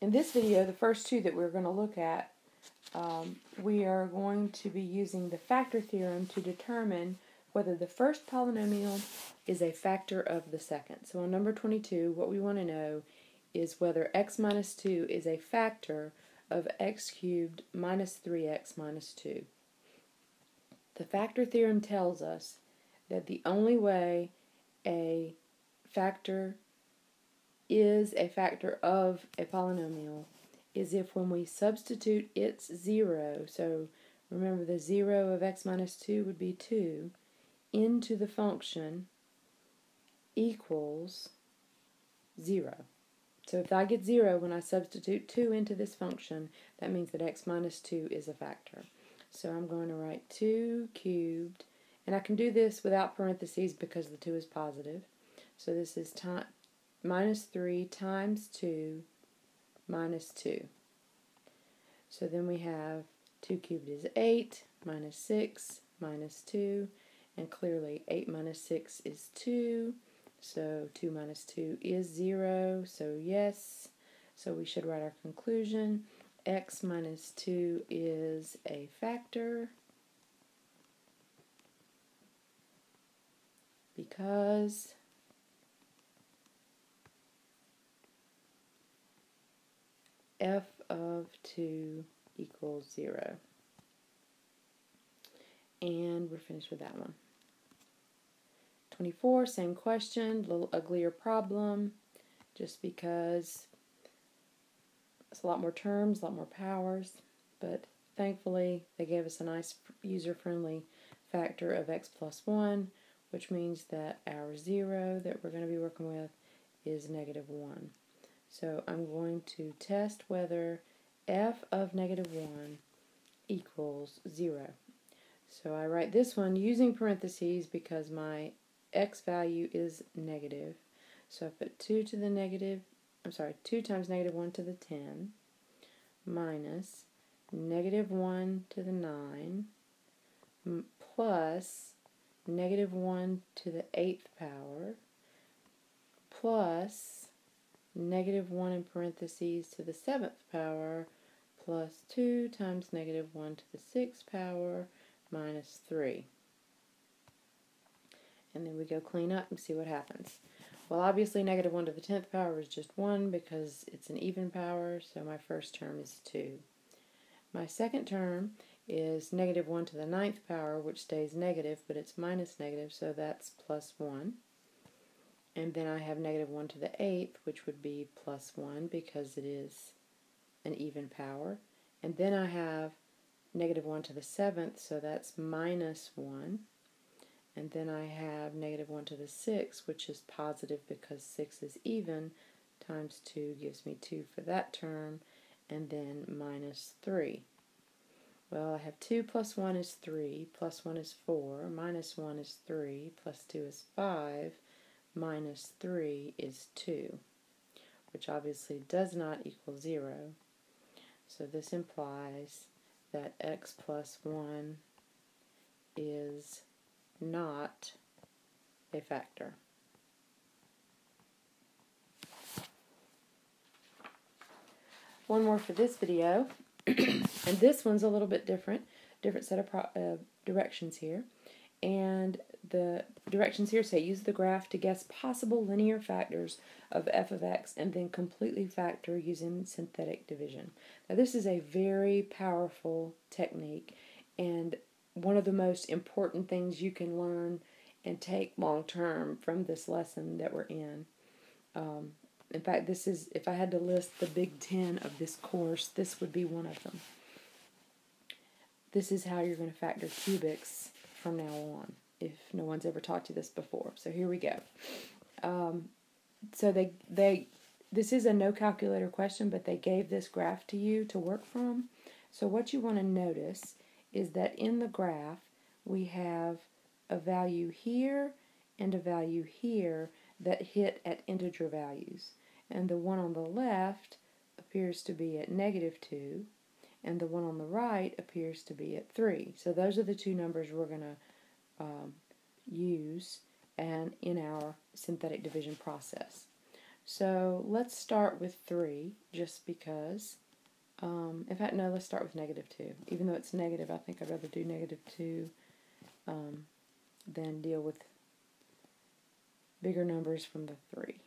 In this video, the first two that we're going to look at, we are going to be using the factor theorem to determine whether the first polynomial is a factor of the second. So on number 22, what we want to know is whether x minus 2 is a factor of x cubed minus 3x minus 2. The factor theorem tells us that the only way a factor is a factor of a polynomial is if when we substitute its 0, so remember the 0 of x minus 2 would be 2, into the function equals 0. So if I get 0 when I substitute 2 into this function, that means that x minus 2 is a factor. So I'm going to write 2 cubed, and I can do this without parentheses because the 2 is positive. So this is minus 3 times 2 minus 2. So then we have 2 cubed is 8, minus 6, minus 2, and clearly 8 minus 6 is 2. So 2 minus 2 is 0, so yes. So we should write our conclusion. X minus 2 is a factor because f of 2 equals 0. And we're finished with that one. 24, same question, a little uglier problem, just because it's a lot more terms, a lot more powers, but thankfully they gave us a nice user-friendly factor of x plus 1, which means that our 0 that we're going to be working with is negative 1. So I'm going to test whether f of negative 1 equals 0. So I write this one using parentheses because my x value is negative. So I put 2 times negative 1 to the 10 minus negative 1 to the 9 plus negative 1 to the 8th power plus negative 1 in parentheses to the 7th power plus 2 times negative 1 to the 6th power minus 3. And then we go clean up and see what happens. Well, obviously negative 1 to the 10th power is just 1 because it's an even power, so my first term is 2. My second term is negative 1 to the 9th power, which stays negative, but it's minus negative, so that's plus 1. And then I have negative 1 to the 8th, which would be plus 1 because it is an even power. And then I have negative 1 to the 7th, so that's minus 1. And then I have negative 1 to the 6th, which is positive because 6 is even, times 2 gives me 2 for that term, and then minus 3. Well, I have 2 plus 1 is 3, plus 1 is 4, minus 1 is 3, plus 2 is 5, minus 3 is 2, which obviously does not equal 0. So this implies that x plus 1 is not a factor. One more for this video, and this one's a little bit different set of directions here. And the directions here say use the graph to guess possible linear factors of f of x and then completely factor using synthetic division. Now this is a very powerful technique and one of the most important things you can learn and take long term from this lesson that we're in. In fact, this is, if I had to list the big 10 of this course, this would be one of them. This is how you're going to factor cubics from now on, if no one's ever taught you this before. So here we go. So this is a no calculator question, but they gave this graph to you to work from. So what you want to notice is that in the graph we have a value here and a value here that hit at integer values. And the one on the left appears to be at negative 2, and the one on the right appears to be at 3. So those are the two numbers we're going to use in our synthetic division process. So let's start with 3, just because. In fact, no, let's start with -2. Even though it's negative, I think I'd rather do -2 than deal with bigger numbers from the 3.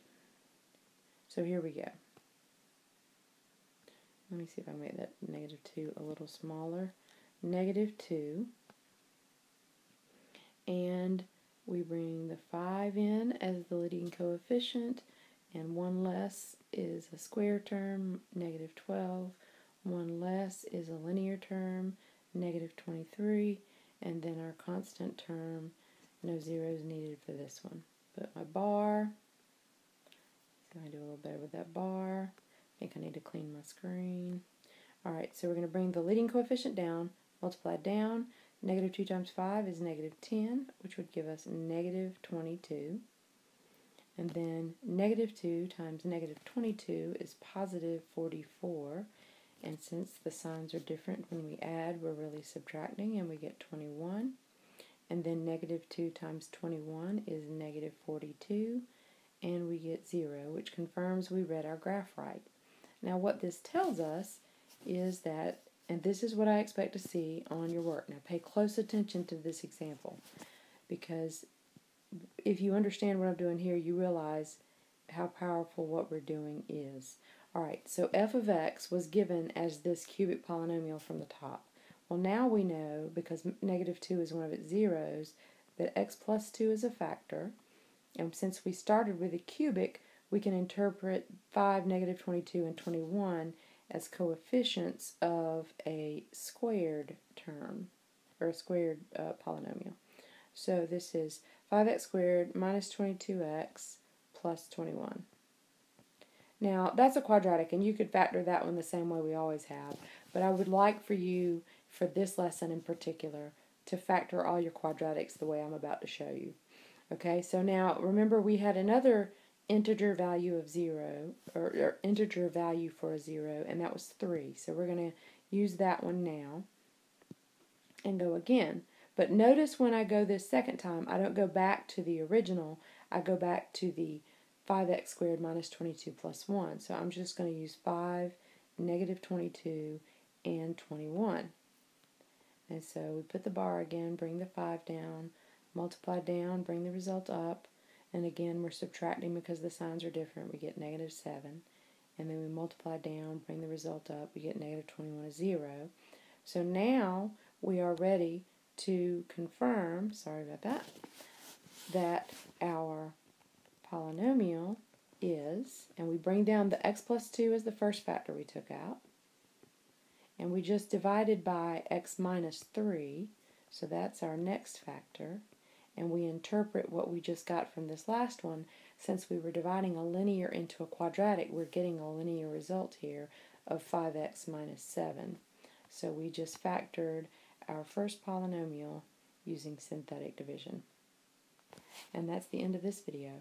So here we go. Let me see if I can make that -2 a little smaller. -2. And we bring the 5 in as the leading coefficient, and 1 less is a square term, -12. 1 less is a linear term, -23. And then our constant term, no zeros needed for this one. Put my bar. So I do a little better with that bar. I think I need to clean my screen. Alright, so we're going to bring the leading coefficient down, multiply down. -2 times 5 is -10, which would give us -22. And then -2 times -22 is +44. And since the signs are different when we add, we're really subtracting, and we get 21. And then -2 times 21 is -42, and we get 0, which confirms we read our graph right. Now what this tells us is that, and this is what I expect to see on your work. Now pay close attention to this example, because if you understand what I'm doing here, you realize how powerful what we're doing is. Alright, so f of x was given as this cubic polynomial from the top. Well, now we know, because -2 is one of its zeros, that x plus 2 is a factor. And since we started with a cubic, we can interpret 5, -22, and 21 as coefficients of a squared term, or a squared polynomial. So this is 5x squared minus 22x plus 21. Now, that's a quadratic, and you could factor that one the same way we always have, but I would like for you, for this lesson in particular, to factor all your quadratics the way I'm about to show you. Okay, so now remember we had another integer value of 0, or integer value for a 0, and that was 3. So we're going to use that one now and go again. But notice when I go this second time, I don't go back to the original, I go back to the 5x squared minus 22 plus 1. So I'm just going to use 5, -22, and 21. And so we put the bar again, bring the 5 down, multiply down, bring the result up, and again we're subtracting because the signs are different. We get -7, and then we multiply down, bring the result up, we get -21 is 0. So now we are ready to confirm, sorry about that, that our polynomial is, and we bring down the x plus 2 as the first factor we took out, and we just divided by x minus 3, so that's our next factor, and we interpret what we just got from this last one. Since we were dividing a linear into a quadratic, we're getting a linear result here of 5x minus 7. So we just factored our first polynomial using synthetic division. And that's the end of this video.